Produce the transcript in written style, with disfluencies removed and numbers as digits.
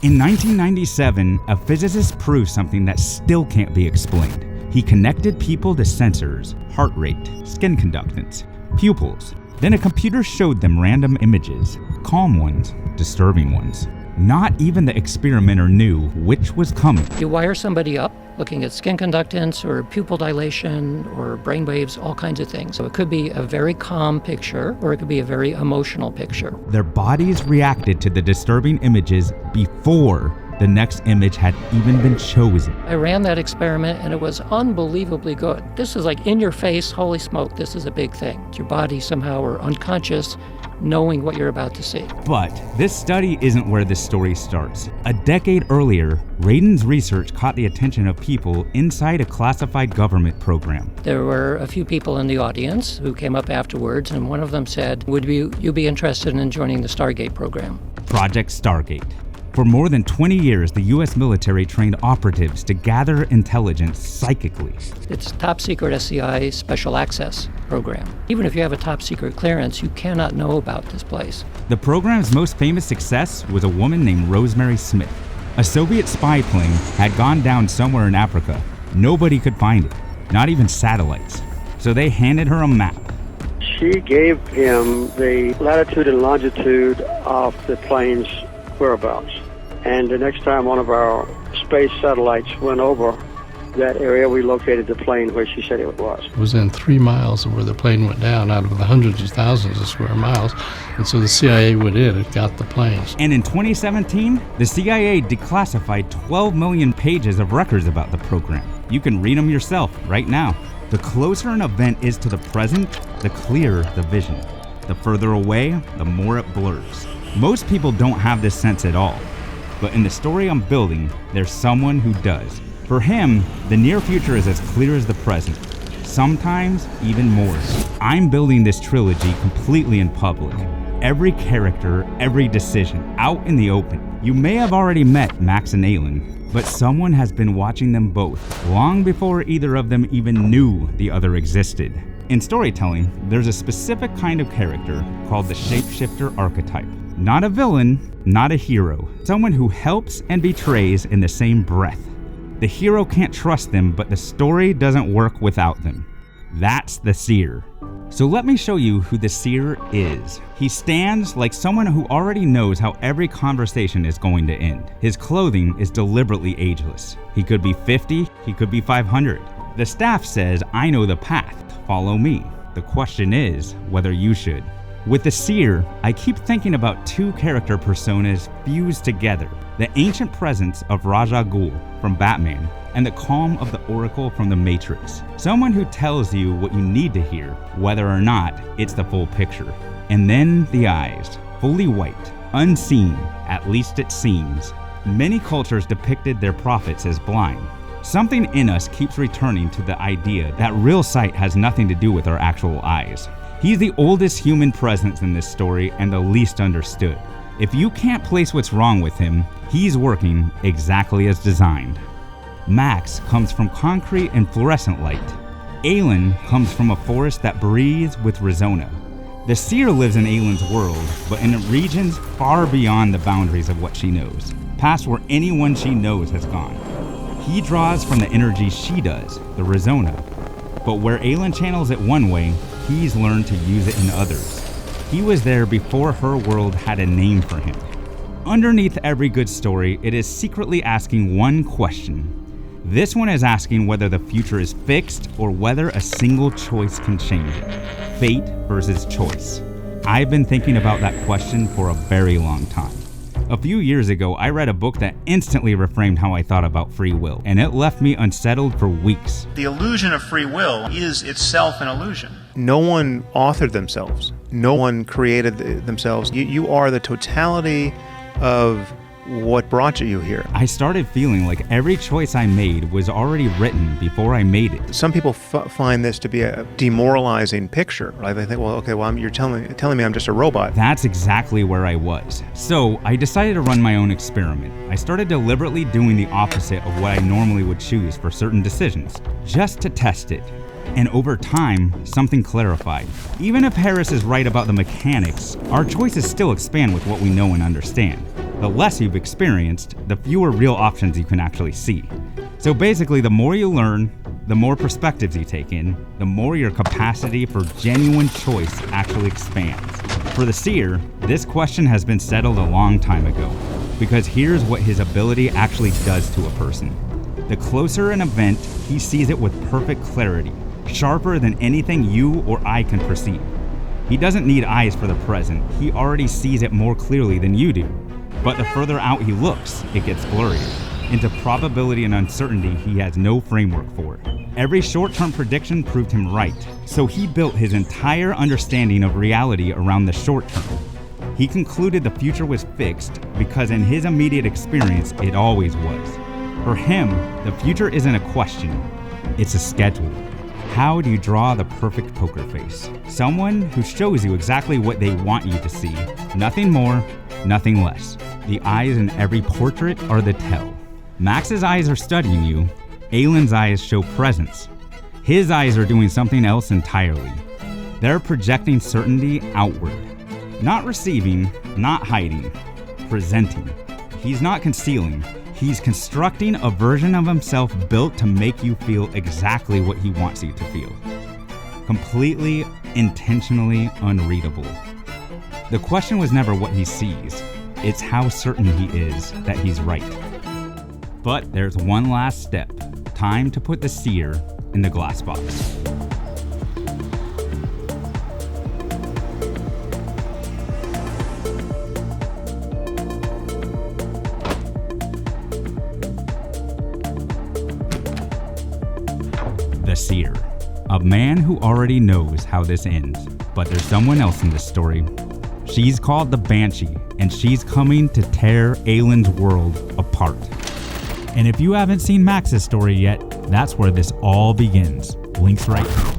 In 1997, a physicist proved something that still can't be explained. He connected people to sensors, heart rate, skin conductance, pupils. Then a computer showed them random images, calm ones, disturbing ones. Not even the experimenter knew which was coming. You wire somebody up looking at skin conductance or pupil dilation or brain waves, all kinds of things. So it could be a very calm picture or it could be a very emotional picture. Their bodies reacted to the disturbing images before the next image had even been chosen. I ran that experiment and it was unbelievably good. This is like in your face, holy smoke, this is a big thing. Your body somehow or unconscious knowing what you're about to see. But this study isn't where this story starts. A decade earlier, Radin's research caught the attention of people inside a classified government program. There were a few people in the audience who came up afterwards, and one of them said, would you be interested in joining the Stargate program? Project Stargate. For more than 20 years, the U.S. military trained operatives to gather intelligence psychically. It's a top secret SCI special access program. Even if you have a top secret clearance, you cannot know about this place. The program's most famous success was a woman named Rosemary Smith. A Soviet spy plane had gone down somewhere in Africa. Nobody could find it, not even satellites. So they handed her a map. She gave him the latitude and longitude of the plane's whereabouts. And the next time one of our space satellites went over that area, we located the plane where she said it was. It was within 3 miles of where the plane went down out of the hundreds of thousands of square miles. And so the CIA went in and got the planes. And in 2017, the CIA declassified 12 million pages of records about the program. You can read them yourself right now. The closer an event is to the present, the clearer the vision. The further away, the more it blurs. Most people don't have this sense at all. But in the story I'm building, there's someone who does. For him, the near future is as clear as the present, sometimes even more. I'm building this trilogy completely in public. Every character, every decision, out in the open. You may have already met Max and Aelin, but someone has been watching them both, long before either of them even knew the other existed. In storytelling, there's a specific kind of character called the Shapeshifter Archetype. Not a villain, not a hero. Someone who helps and betrays in the same breath. The hero can't trust them, but the story doesn't work without them. That's the Seer. So let me show you who the Seer is. He stands like someone who already knows how every conversation is going to end. His clothing is deliberately ageless. He could be 50, he could be 500. The staff says, I know the path, follow me. The question is whether you should. With the Seer, I keep thinking about two character personas fused together. The ancient presence of Ra's al Ghul from Batman and the calm of the Oracle from The Matrix. Someone who tells you what you need to hear, whether or not it's the full picture. And then the eyes, fully white, unseen, at least it seems. Many cultures depicted their prophets as blind. Something in us keeps returning to the idea that real sight has nothing to do with our actual eyes. He's the oldest human presence in this story and the least understood. If you can't place what's wrong with him, he's working exactly as designed. Max comes from concrete and fluorescent light. Aelin comes from a forest that breathes with Rezona. The Seer lives in Aelin's world, but in regions far beyond the boundaries of what she knows, past where anyone she knows has gone. He draws from the energy she does, the Rezona. But where Aelin channels it one way, he's learned to use it in others. He was there before her world had a name for him. Underneath every good story, it is secretly asking one question. This one is asking whether the future is fixed or whether a single choice can change it. Fate versus choice. I've been thinking about that question for a very long time. A few years ago, I read a book that instantly reframed how I thought about free will, and it left me unsettled for weeks. The illusion of free will is itself an illusion. No one authored themselves. No one created themselves. You are the totality of what brought you here. I started feeling like every choice I made was already written before I made it. Some people find this to be a demoralizing picture. Right? They think, well, okay, you're telling me I'm just a robot. That's exactly where I was. So I decided to run my own experiment. I started deliberately doing the opposite of what I normally would choose for certain decisions, just to test it. And over time, something clarified. Even if Harris is right about the mechanics, our choices still expand with what we know and understand. The less you've experienced, the fewer real options you can actually see. So basically, the more you learn, the more perspectives you take in, the more your capacity for genuine choice actually expands. For the Seer, this question has been settled a long time ago, because here's what his ability actually does to a person. The closer an event, he sees it with perfect clarity, sharper than anything you or I can perceive. He doesn't need eyes for the present, he already sees it more clearly than you do. But the further out he looks, it gets blurrier. Into probability and uncertainty he has no framework for. Every short-term prediction proved him right, so he built his entire understanding of reality around the short term. He concluded the future was fixed because in his immediate experience, it always was. For him, the future isn't a question, it's a schedule. How do you draw the perfect poker face? Someone who shows you exactly what they want you to see. Nothing more, nothing less. The eyes in every portrait are the tell. Max's eyes are studying you. Aylin's eyes show presence. His eyes are doing something else entirely. They're projecting certainty outward. Not receiving, not hiding, presenting. He's not concealing. He's constructing a version of himself built to make you feel exactly what he wants you to feel. Completely, intentionally unreadable. The question was never what he sees. It's how certain he is that he's right. But there's one last step. Time to put the Seer in the glass box. The Seer. A man who already knows how this ends. But there's someone else in this story. She's called the Banshee, and she's coming to tear Aylin's world apart. And if you haven't seen Max's story yet, that's where this all begins. Links right here.